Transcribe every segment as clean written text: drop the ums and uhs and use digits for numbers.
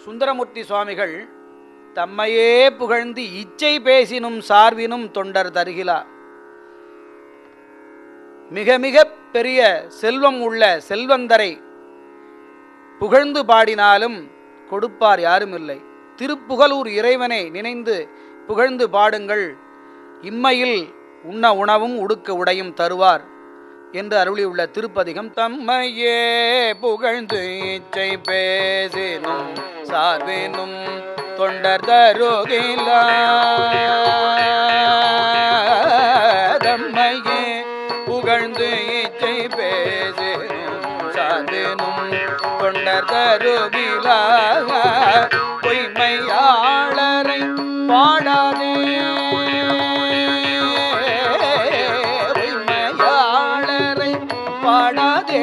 சுந்தரமூர்த்தி சுவாமிகள் தம்மையே புகழ்ந்து இச்சை பேசினும் சார்பினும் தொண்டர் தருகிலா. மிக மிக பெரிய செல்வம் உள்ள செல்வந்தரை புகழ்ந்து பாடினாலும் கொடுப்பார் யாரும் இல்லை. திருப்புகலூர் இறைவனை நினைந்து புகழ்ந்து பாடுங்கள், இம்மையில் உண்ண உணவும் உடுக்க உடையும் தருவார் என்று அருளியுள்ள திருப்பதிகம். தம்மையே புகழ்ந்து இச்சை பேசினும் சார்பினும் தொண்டர் தருகிலா. தம்மையே புகழ்ந்து இச்சை பேசினும் சார்பினும் தொண்டர் தருகிலா. பொய்மையாளரை பாடாதே, பொய்மையாளரை பாடாதே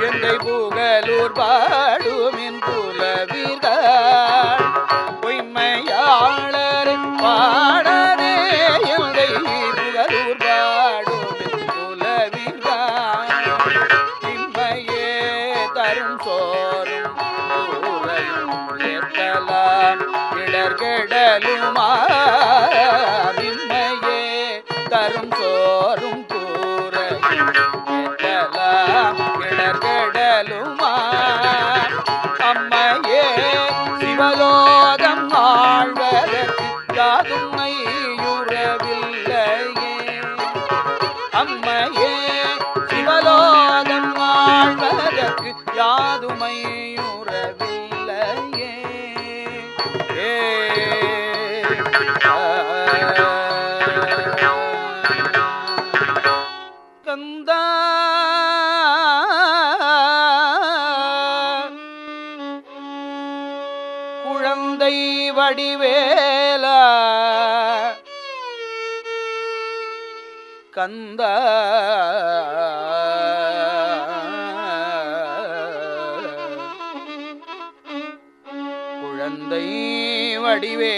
எந்தை புகலூர் பாடுமின் புலவீர்கள். பொய்மையாளரை பாடாதே எந்தை புகலூர் பாடுமின் புலவீர்கள். இம்மையே தரும் சோறும் ஊரையும் ஏற்றலாம் இடர்கெடலுமா. இம்மையே தரும் சோறும் கூரையும் ஏற்றலாம் இடர்கெடலுமா. அம்மையே சிவலோகம் ஆழ்வதற்கு யாதும் மையுறவில்லையே. அம்மையே சிவலோகம் ஆழ்வதற்கு யாதுமையுறவில்லையே. கந்தா குழந்தை வடிவேலா, கந்தா குழந்தை வடிவேலா,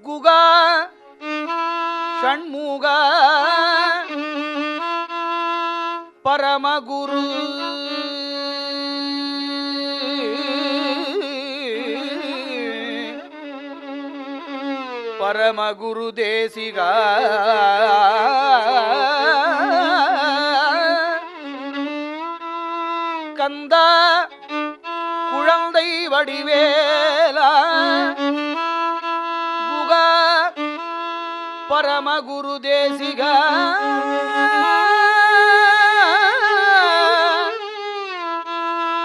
குகா ஷண்முகா பரமகுரு பரமகுரு தேசிகா. கந்தா குழந்தை வடிவேலா, குகா பரமகுரு தேசிகா.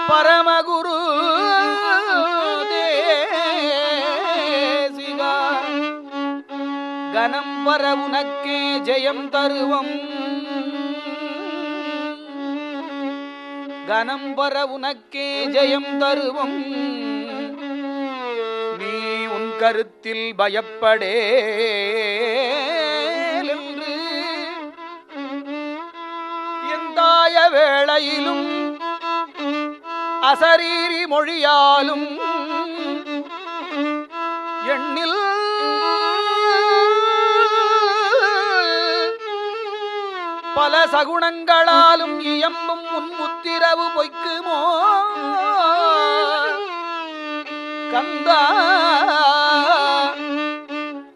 பரமகுரு தேசிகா. கனம் வர உனக்கே ஜெயம் தருவம், கனம் வர உனக்கே ஜெயம் தருவம். நீ உன் கருத்தில் பயப்படேல் என்று எந்தாய வேளையிலும் அசரீரி மொழியாலும் எண்ணில் பல சகுணங்களாலும் இயம்பும் உன் முத்திரவு பொய்க்குமோ. கந்தா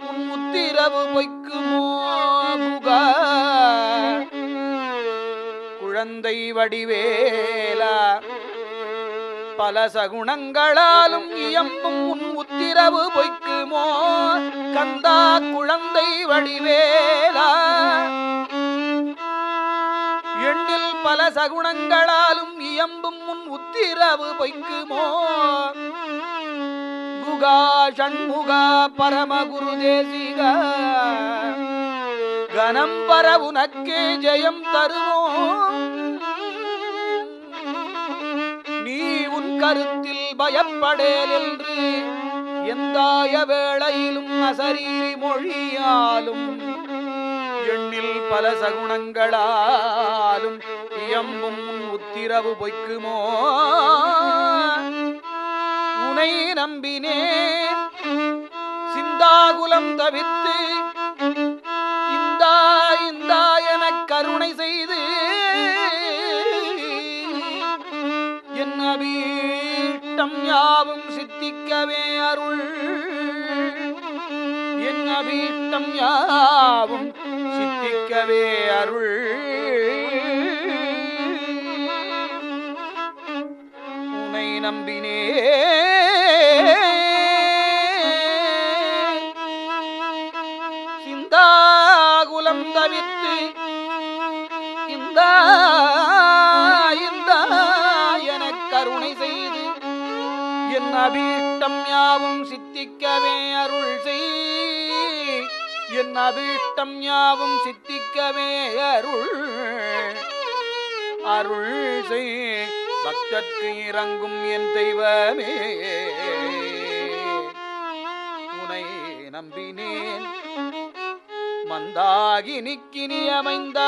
உன் முத்திரவு பொய்க்குமோ. குகா குழந்தை வடிவேலா, பல சகுணங்களாலும் இயம்பும் உன் உத்திரவு பொய்க்குமோ. கந்தா குழந்தை வடிவேலா, எண்ணில் பல சகுணங்களாலும் இயம்பும் உன் உத்திரவு பொய்க்குமோ. குகா ஷண்முகா பரமகுரு தேசிகா. கனம் வர உனக்கே ஜெயம் தருவோம். நீ உன் கருத்தில் பயப்படேல் என்று எந்தாய வேளையிலும் அசரீரி மொழியாலும் எண்ணில் பல சகுணங்களாலும் இயம்பும் உத்திரவு பொய்க்குமோ. உனை நம்பினேன் சிந்தாகுலம் தவித்து இந்தா இந்தா எனக் கருணை செய்து அபீஷ்டம் யாவும் சித்திக்கவே அருள் என் அபீஷ்டம் யாவும் சித்திக்கவே அருள் உனை நம்பினே சிந்தாகுலம் தவிர்த்து இந்த எனக் கருணை செய்து என் அபீஷ்டம் யாவும் சித்திக்கவே அருள் செய் என் அபீஷ்டம் யாவும் சித்திக்கவே அருள் அருள் செய் பக்தர்க்கு இறங்கும் என் தெய்வமே உனை நம்பினேன் மந்தாகினிக்கினி அமைந்த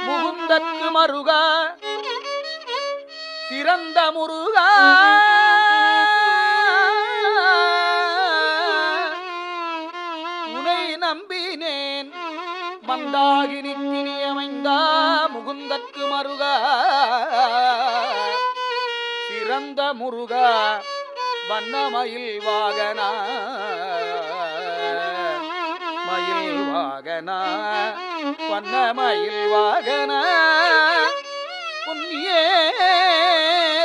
முகுந்தற்கு மருகா சிறந்த முருகா உனை நம்பினேன் மந்தாகினிக்கினி அமைந்த முகுந்தற்கு மருகா சிறந்த முருகா வண்ணமயில் வாகனா மயில் வாகனா வண்ணமயில் வாகனா புண்ணிய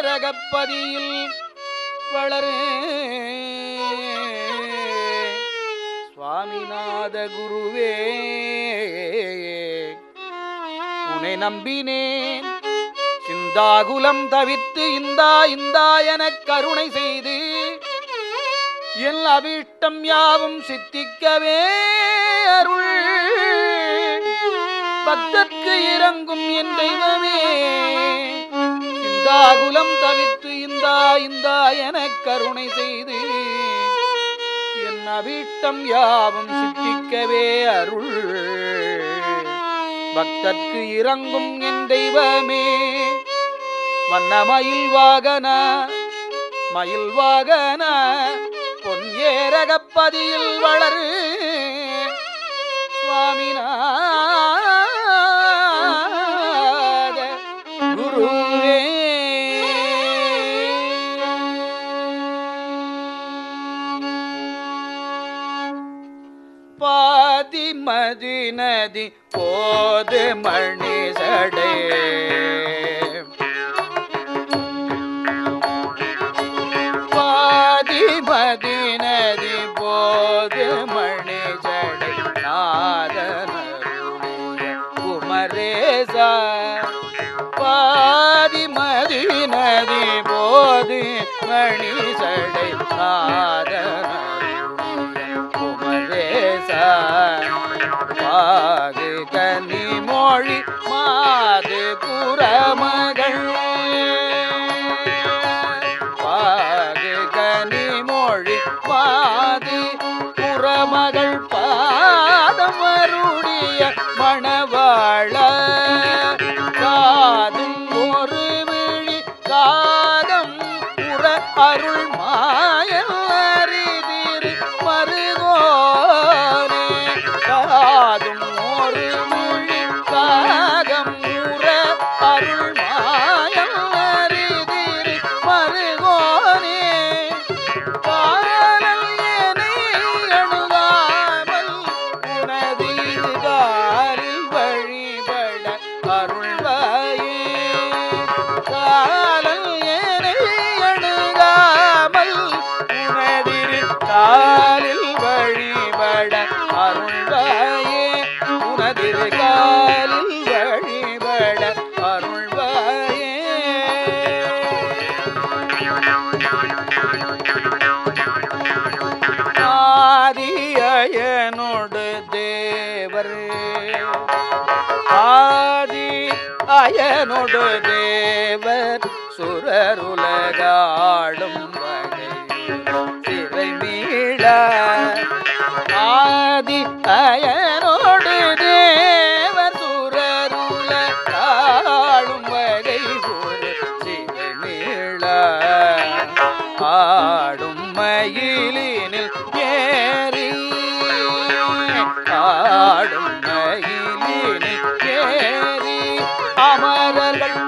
ரகப்பதியில் வளரே சுவாமிநாத குருவே உன்னை நம்பினேன் சிந்தாகுலம் தவித்து இந்தா எனக் கருணை செய்து என் அபீஷ்டம் யாவும் சித்திக்கவே அருள் பக்தர்க்கு இறங்கும் என் தெய்வமே சிந்தாகுலம் தவித்து இந்தா எனக் கருணை செய்து என் அபீஷ்டம் யாவும் சித்திக்கவே அருள் பக்தர்க்கு இறங்கும் என் தெய்வமே வண்ணமயில் வாகனா மயில் வாகனா பொன் ஏரகப்பதியில் வளரு சுவாமிநாத குருவே பாதி மதி நதி போது மணி சடே பாதி மதி நதி போது மணி சடை நாதனருடைய குமரேசா பாதி மதி நதி போது மணி சடை நாதனருடைய குமரேசா பாகு கனி மொழி மாது குரமகள் பாகு கனி மொழி மாது குரமகள் பாதம் அருடைய மணவாழ காதும் ஒரு விழி காதம் உற அருள் மாயல் அறிதிரு மருகோனே காதும் ஒரு விழி காகம் உற அருள் மாயல் அறிதிரு மருகோனே காலல் என்னை அணுகாமல் உனது காலில் வழிபட அருள்வாயே காலல் என்னை அணுகாமல் உனது காலில் வழிபட அருள்வாயே உனது காலில் வழிபட அருள்வாயே ஆதியனோடு தேவர் ஆதி அயனோடு தேவர் சுரருலகாடும் வகை சிறை மீள ஆதி அயனோடு தேவர் சுரருலகாடும் வகை ஒரு சிறை மீள ஆடும் மயிலினில் ஏறி ஆடும் மயிலினில் ஏறி அமரர்கள்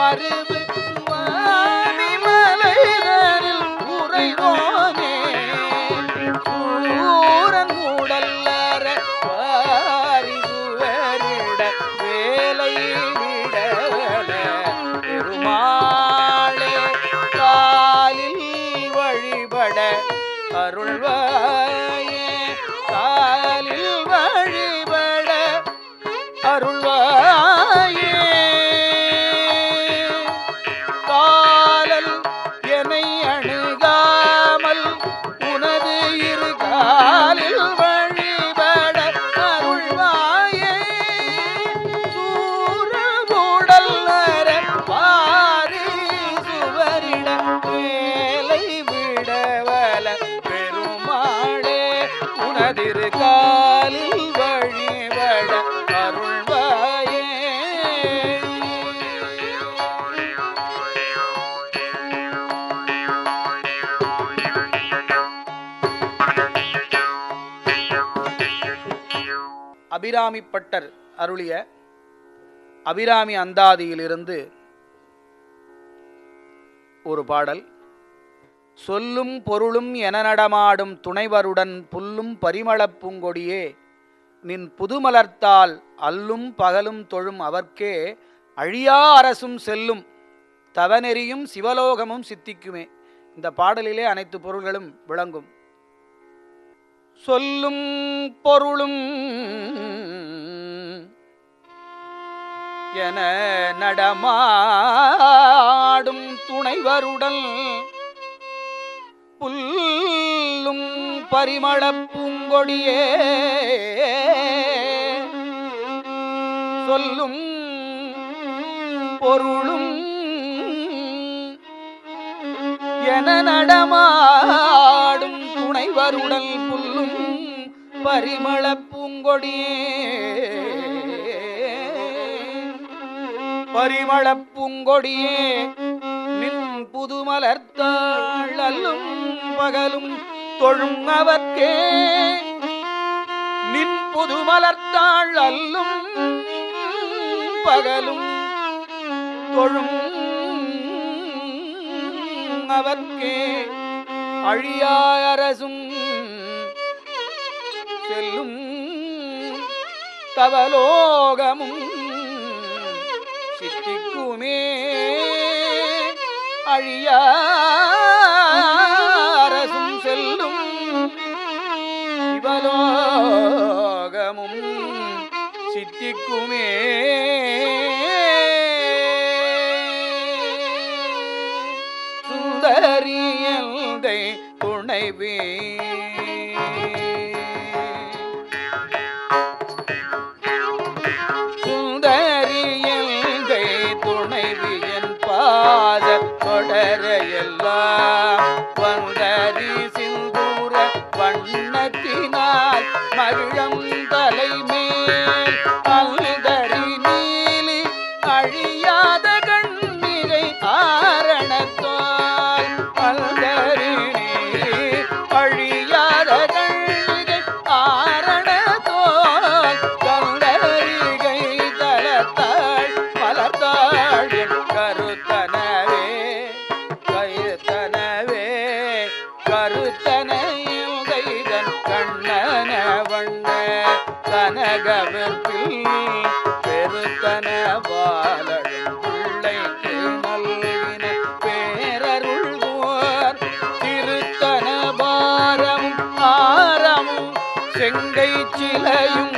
மருவு சுவாமி மலைதனில் உறைவோனே சூரன் உடல்லற வாரி சுவரிட வேலை விடவல பெருமாளே காலில் வழிபட அருள்வாயே காலில் வழிபட அருள்வாயே காலல் என்னை அணுகாமல் உனது இரு காலில் வழிபட அருள்வாயே சூரகுடல் நர பாரி சுவரிட வேலை விடவல பெருமாளே உனதிரு காலில் வழிபட அருள்வாயே அபிராமி பட்டர் அருளிய அபிராமி அந்தாதியிலிருந்து ஒரு பாடல். சொல்லும் பொருளும் என நடமாடும் துணைவருடன் புல்லும் பரிமளப் பூங்கொடியே நின் புதுமலர்த்தால் அல்லும் பகலும் தொழும் அவர்க்கே அழியா அரசும் செல்லும் தவநெறியும் சிவலோகமும் சித்திக்குமே. இந்த பாடலிலே அனைத்து பொருள்களும் விளங்கும். சொல்லும் பொருளும் என நடமாடும் துணைவருடன் புல்லும் பரிமளப் பூங்கொடியே சொல்லும் பொருளும் என நடமாடும் துணைவருடல் புல்லும் பரிமளப் பூங்கொடியே பரிமளப் பூங்கொடியே நின் புதுமலர்த்தாள் அல்லும் பகலும் தொழும் அவர்க்கே நின் புதுமலர்த்தாள் அல்லும் பகலும் தொழும் அவர்க்கே அழியா அரசும் செல்லும் தவலோகமும் சித்திக்குமே. அழியா அரசும் செல்லும் சிவலோகமும் சித்திக்குமே. சுந்தரியல்தை துணைவே சுந்தரியல்தை துணைவியன் பாத தொடரையெல்லாம் வந்தரி சிந்தூர வண்ணத்தினால் மகிழம் தலைமேல் அல்தரி நீலி அழியாத கண்ணிகை ஆரணத்தால் அல்தரி நீலி அழியாத கண்ணிகை ஆரணத்தால் கந்தரிகை தலத்தாள் மலர்த்தாள் கருத்தனவே கருத்தனவே கருத்தனையுதைதன் கண்ணன வண்ண கனகவிற்பில் பெருத்தன பாலழும் பிள்ளைக்கு நல்கின பேரருள்வோர் திருத்தன பாரமும் ஆரமும் செங்கை சிலையும்